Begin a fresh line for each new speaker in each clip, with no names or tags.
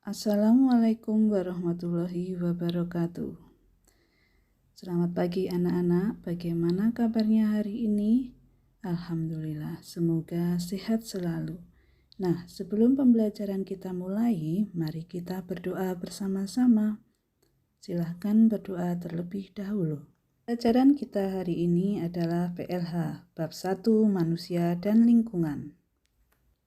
Assalamualaikum warahmatullahi wabarakatuh. Selamat pagi anak-anak, bagaimana kabarnya hari ini? Alhamdulillah, semoga sehat selalu. Nah, sebelum pembelajaran kita mulai, mari kita berdoa bersama-sama. Silahkan berdoa terlebih dahulu. Pelajaran kita hari ini adalah PLH, Bab 1 Manusia dan Lingkungan.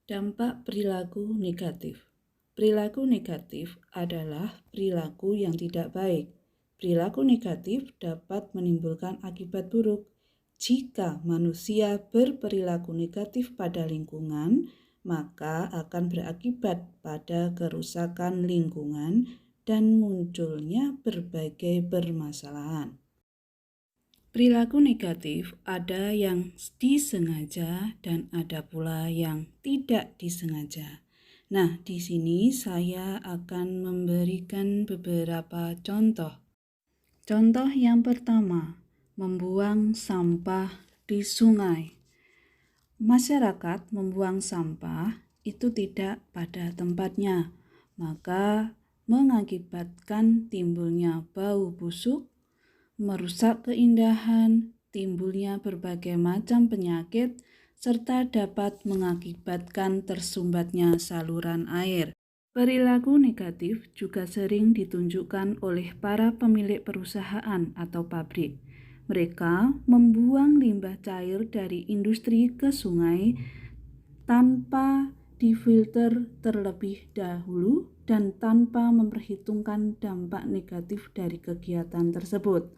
Dampak perilaku negatif. Perilaku negatif adalah perilaku yang tidak baik. Perilaku negatif dapat menimbulkan akibat buruk. Jika manusia berperilaku negatif pada lingkungan, maka akan berakibat pada kerusakan lingkungan dan munculnya berbagai permasalahan. Perilaku negatif ada yang disengaja dan ada pula yang tidak disengaja. Nah, di sini saya akan memberikan beberapa contoh. Contoh yang pertama, membuang sampah di sungai. Masyarakat membuang sampah itu tidak pada tempatnya, maka mengakibatkan timbulnya bau busuk, merusak keindahan, timbulnya berbagai macam penyakit, serta dapat mengakibatkan tersumbatnya saluran air. Perilaku negatif juga sering ditunjukkan oleh para pemilik perusahaan atau pabrik. Mereka membuang limbah cair dari industri ke sungai tanpa difilter terlebih dahulu dan tanpa memperhitungkan dampak negatif dari kegiatan tersebut.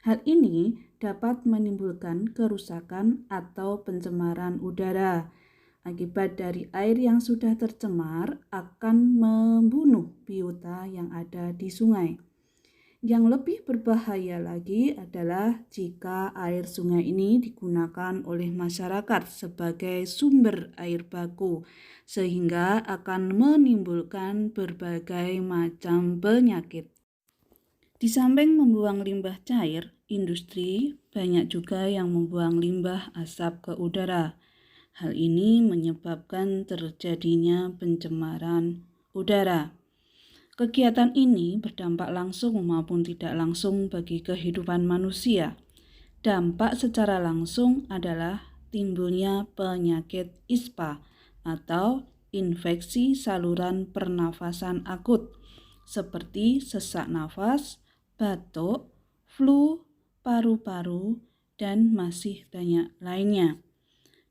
Hal ini dapat menimbulkan kerusakan atau pencemaran udara. Akibat dari air yang sudah tercemar akan membunuh biota yang ada di sungai. Yang lebih berbahaya lagi adalah jika air sungai ini digunakan oleh masyarakat sebagai sumber air baku, sehingga akan menimbulkan berbagai macam penyakit. Di samping membuang limbah cair, industri banyak juga yang membuang limbah asap ke udara. Hal ini menyebabkan terjadinya pencemaran udara. Kegiatan ini berdampak langsung maupun tidak langsung bagi kehidupan manusia. Dampak secara langsung adalah timbulnya penyakit ISPA atau infeksi saluran pernafasan akut, seperti sesak nafas, batuk, flu, paru-paru, dan masih banyak lainnya.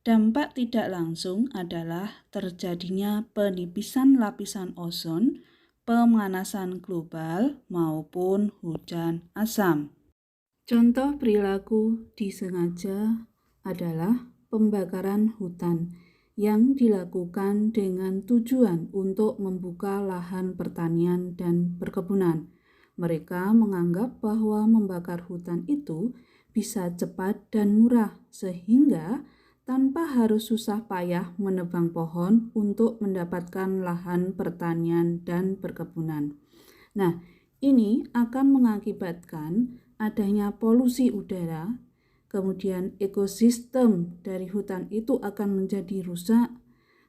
Dampak tidak langsung adalah terjadinya penipisan lapisan ozon, pemanasan global, maupun hujan asam. Contoh perilaku disengaja adalah pembakaran hutan yang dilakukan dengan tujuan untuk membuka lahan pertanian dan perkebunan. Mereka menganggap bahwa membakar hutan itu bisa cepat dan murah, sehingga tanpa harus susah payah menebang pohon untuk mendapatkan lahan pertanian dan perkebunan. Nah, ini akan mengakibatkan adanya polusi udara, kemudian ekosistem dari hutan itu akan menjadi rusak,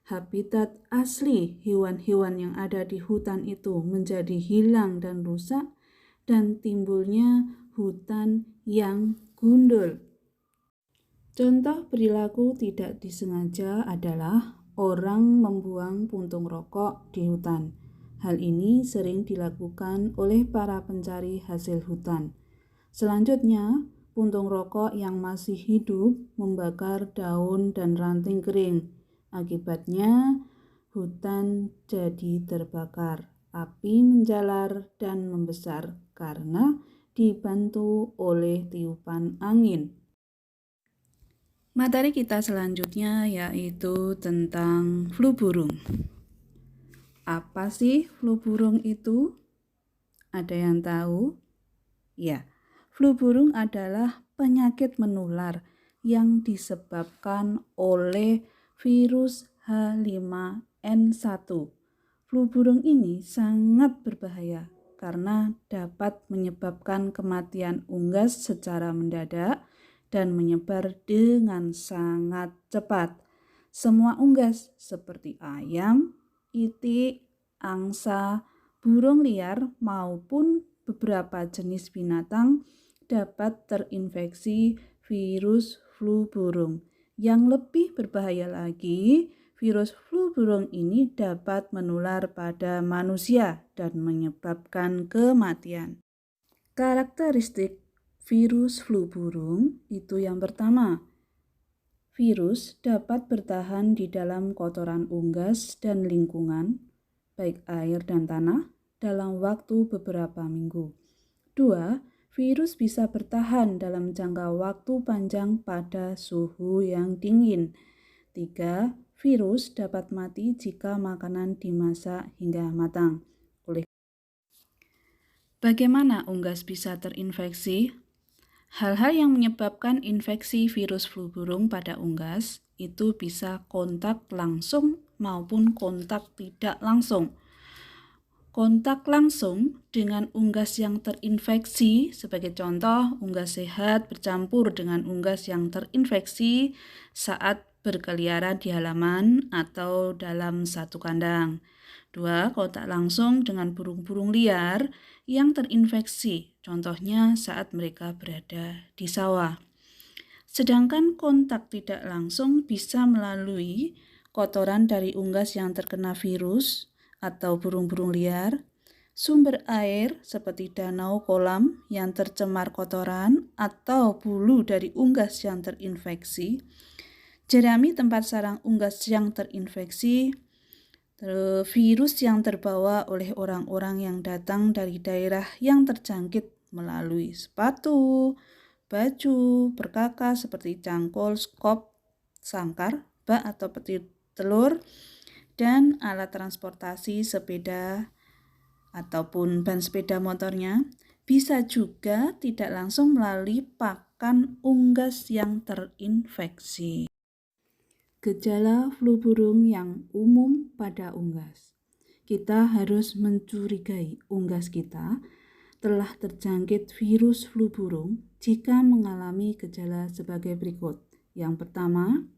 habitat asli hewan-hewan yang ada di hutan itu menjadi hilang dan rusak, dan timbulnya hutan yang gundul. Contoh perilaku tidak disengaja adalah orang membuang puntung rokok di hutan. Hal ini sering dilakukan oleh para pencari hasil hutan. Selanjutnya, puntung rokok yang masih hidup membakar daun dan ranting kering. Akibatnya, hutan jadi terbakar. Api menjalar dan membesar karena dibantu oleh tiupan angin. Materi kita selanjutnya yaitu tentang flu burung. Apa sih flu burung itu? Ada yang tahu? Ya, flu burung adalah penyakit menular yang disebabkan oleh virus H5N1. Flu burung ini sangat berbahaya karena dapat menyebabkan kematian unggas secara mendadak dan menyebar dengan sangat cepat. Semua unggas seperti ayam, itik, angsa, burung liar maupun beberapa jenis binatang dapat terinfeksi virus flu burung. Yang lebih berbahaya lagi, virus flu burung ini dapat menular pada manusia dan menyebabkan kematian. Karakteristik virus flu burung itu yang pertama, virus dapat bertahan di dalam kotoran unggas dan lingkungan, baik air dan tanah, dalam waktu beberapa minggu. 2. Virus bisa bertahan dalam jangka waktu panjang pada suhu yang dingin. 3. Virus dapat mati jika makanan dimasak hingga matang. Bagaimana unggas bisa terinfeksi? Hal-hal yang menyebabkan infeksi virus flu burung pada unggas itu bisa kontak langsung maupun kontak tidak langsung. Kontak langsung dengan unggas yang terinfeksi, sebagai contoh, unggas sehat bercampur dengan unggas yang terinfeksi saat berkeliaran di halaman atau dalam satu kandang. 2. Kontak langsung dengan burung-burung liar yang terinfeksi, contohnya saat mereka berada di sawah. Sedangkan kontak tidak langsung bisa melalui kotoran dari unggas yang terkena virus atau burung-burung liar, sumber air seperti danau kolam yang tercemar kotoran atau bulu dari unggas yang terinfeksi, jerami tempat sarang unggas yang terinfeksi, virus yang terbawa oleh orang-orang yang datang dari daerah yang terjangkit melalui sepatu, baju, perkakas seperti cangkul, skop, sangkar, bak atau peti telur, dan alat transportasi sepeda ataupun ban sepeda motornya, bisa juga tidak langsung melalui pakan unggas yang terinfeksi. Gejala flu burung yang umum pada unggas. Kita harus mencurigai unggas kita telah terjangkit virus flu burung jika mengalami gejala sebagai berikut. Yang pertama,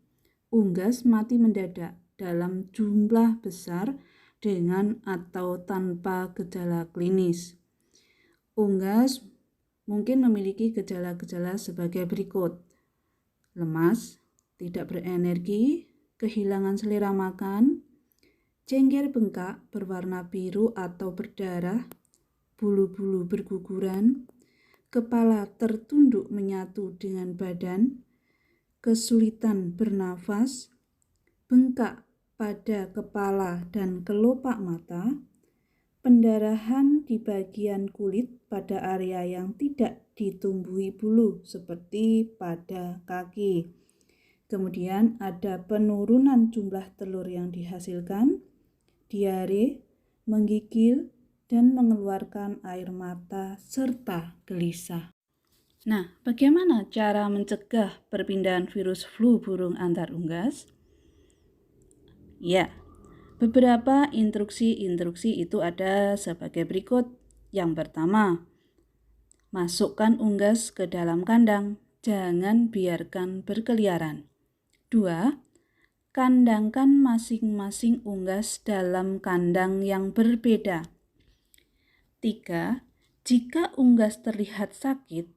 unggas mati mendadak dalam jumlah besar dengan atau tanpa gejala klinis. Unggas mungkin memiliki gejala-gejala sebagai berikut. Lemas, tidak berenergi, kehilangan selera makan, cengkir bengkak berwarna biru atau berdarah, bulu-bulu berguguran, kepala tertunduk menyatu dengan badan, kesulitan bernafas, bengkak pada kepala dan kelopak mata, pendarahan di bagian kulit pada area yang tidak ditumbuhi bulu seperti pada kaki. Kemudian ada penurunan jumlah telur yang dihasilkan, diare, menggigil, dan mengeluarkan air mata serta gelisah. Nah, bagaimana cara mencegah perpindahan virus flu burung antar unggas? Ya, beberapa instruksi itu ada sebagai berikut. Yang pertama, masukkan unggas ke dalam kandang, jangan biarkan berkeliaran. 2. Kandangkan masing-masing unggas dalam kandang yang berbeda. 3. Jika unggas terlihat sakit,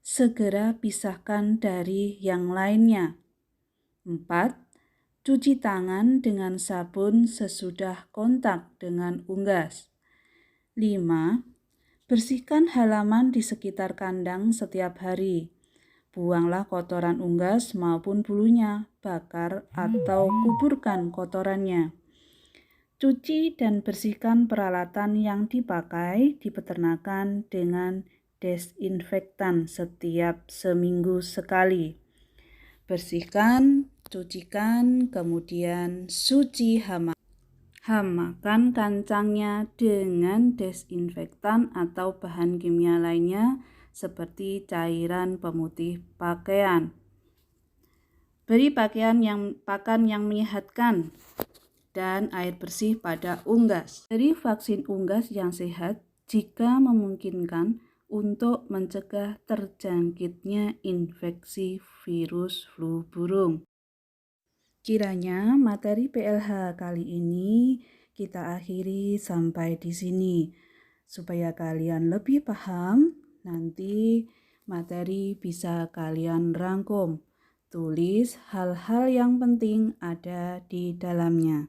segera pisahkan dari yang lainnya. 4. Cuci tangan dengan sabun sesudah kontak dengan unggas. 5. Bersihkan halaman di sekitar kandang setiap hari. Buanglah kotoran unggas maupun bulunya, bakar atau kuburkan kotorannya. Cuci dan bersihkan peralatan yang dipakai di peternakan dengan desinfektan setiap seminggu sekali. Bersihkan, cucikan, kemudian suci hamakan kandangnya dengan desinfektan atau bahan kimia lainnya seperti cairan pemutih pakaian. Beri pakan yang menyehatkan dan air bersih pada unggas. Beri vaksin unggas yang sehat jika memungkinkan untuk mencegah terjangkitnya infeksi virus flu burung. Kiranya materi PLH kali ini kita akhiri sampai di sini. Supaya kalian lebih paham, nanti materi bisa kalian rangkum. Tulis hal-hal yang penting ada di dalamnya.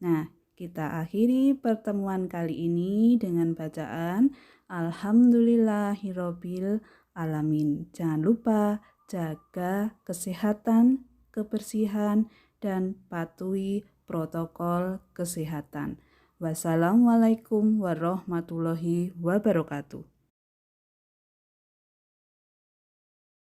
Nah, kita akhiri pertemuan kali ini dengan bacaan Alhamdulillahirobbil alamin. Jangan lupa jaga kesehatan, kebersihan, dan patuhi protokol kesehatan. Wassalamualaikum warahmatullahi wabarakatuh.